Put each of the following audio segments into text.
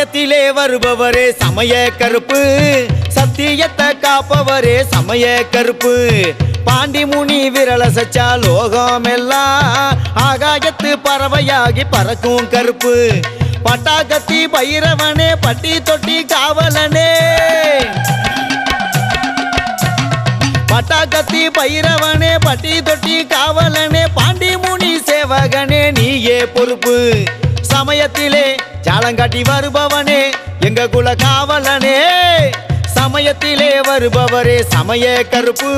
சமயத்திலே வருபவரே சமய கருப்பு, சத்தியத்தை காப்பவரே சமய கருப்பு. பாண்டி முனி விரல சச்சா லோகம் எல்லாம் ஆகாயத்து பறவையாகி பறக்கும் கருப்பு. பட்டாக்கத்தி பைரவனே பட்டி தொட்டி காவலனே, பட்டாக்கத்தி பைரவனே பட்டி தொட்டி காவலனே, பாண்டி முனி சேவகனே நீயே பொறுப்பு. சமயத்திலே ஜாலங்காட்டி வருபவனே எங்க குல காவலனே, சமயத்திலே வருபவரே சமய கருப்பு,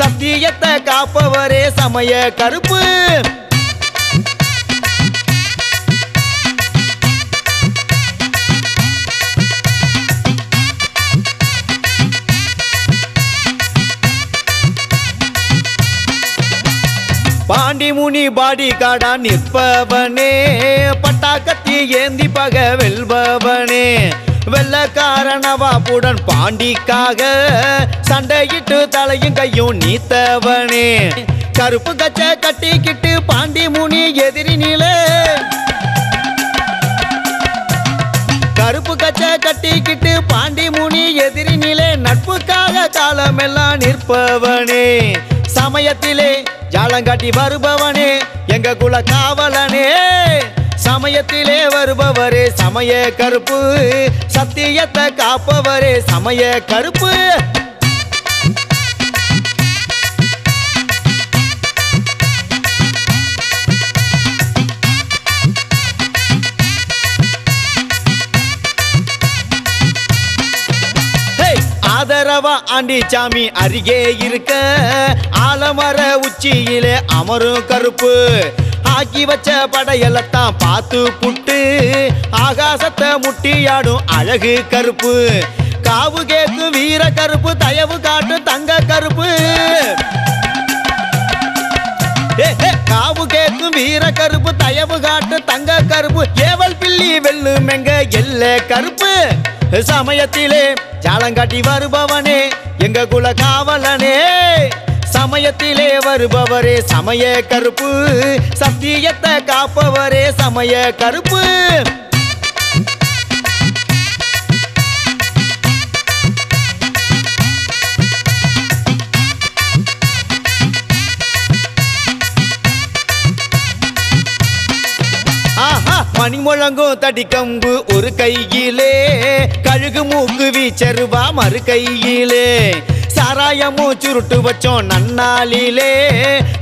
சத்தியத்தை காப்பவரே சமய கருப்பு. பாண்டி முனி பாடி காடா நிற்பவனே, பட்டாக்கத்தி ஏந்தி பக வெல்பவனே, வெள்ளக்காரனவாப்புடன் பாண்டிக்காக சண்டையிட்டு தலையும் கையும் நீத்தவனே. கருப்பு கச்ச கட்டிக்கிட்டு பாண்டி முனி எதிரினிலே, கருப்பு கச்ச கட்டிக்கிட்டு பாண்டி முனி எதிரினிலே, நட்புக்காக காலமெல்லாம் நிற்பவனே. சமயத்திலே ஜாலங்காட்டி வருபவனே எங்க குல காவலனே, சமயத்திலே வருபவரே சமய கருப்பு, சத்தியத்தை காப்பவரே சமய கருப்பு. ஆதரவா ஆண்டி சாமி அருகே இருக்க, ஆலமர உச்சியிலே அமரும் கருப்பு. ஆக்கி வச்ச படையெல்லாம் பார்த்து புட்டு, ஆகாசத்தை முட்டியாடும் அழகு கருப்பு. காவு கேக்கு வீர கருப்பு, தயவு காட்டு தங்க கருப்பு. காவு கேக்கு வீர கருப்பு, தயவு காட்டு தங்க கருப்பு. ஏவல் பில்லி வெல்லும் எங்க எல்ல கருப்பு. சமயத்திலே ஜாலங்காட்டி வருபவனே எங்க குல காவலனே, சமயத்திலே வருபவரே சமய கருப்பு, சத்தியத்தை காப்பவரே சமய கருப்பு. மணி முழங்கும் தடிக்கம்பு ஒரு கையிலே, கழுகு மூக்கு வீச்சருவா மறு கையிலே, சாராயமும் சுருட்டு வச்சோம் நன்னாளிலே,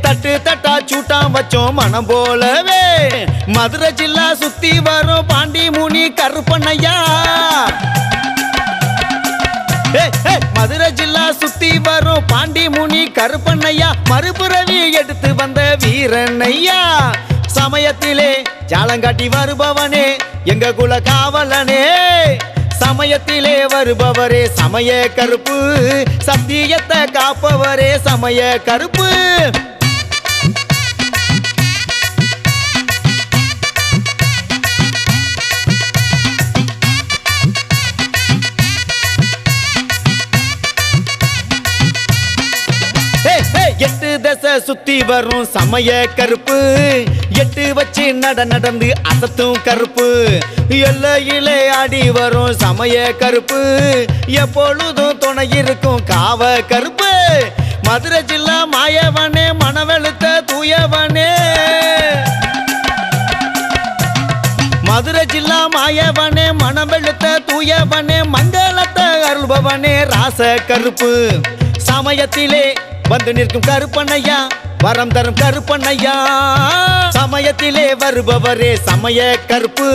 தட்டு தட்டா சூட்டாம் வச்சோம் மனம் போலவே. மதுரை ஜில்லா சுத்தி வரும் பாண்டி முனி கருப்பண்ணையா, மதுரை ஜில்லா சுத்தி வரும் பாண்டி முனி கருப்பண்ணையா, மறுபுறவி எடுத்து வந்த வீரண்ணையா. சமயத்திலே ஜாலங்காட்டி வருபவனே எங்க குல காவலனே, சமயத்திலே வருபவரே சமய கருப்பு, சத்தியத்தை காப்பவரே சமய கருப்பு. எட்டு தசை சுத்தி வரும் சமய கருப்பு, எட்டு வச்சு நடந்து அசத்தும் கருப்பு. எல்லையிலே ஆடி வரும் சமய கருப்பு, எப்பொழுதும் துணை இருக்கும் காவ கருப்பு. மதுரை ஜில்லா மாயவனே மனவெழுத்த தூயவனே, மதுரை ஜில்லா மாயவனே மனவெழுத்த தூயவனே, மங்களத்தை அருள்பவனே ராச கருப்பு. சமயத்திலே வந்து நிற்கும் கருப்பண்ணையா, வரம் தரும் கருப்பண்ணையா. சமயத்திலே வருபவரே சமய கருப்பு,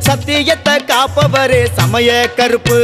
சத்தியத்தை காப்பவரே சமய கருப்பு.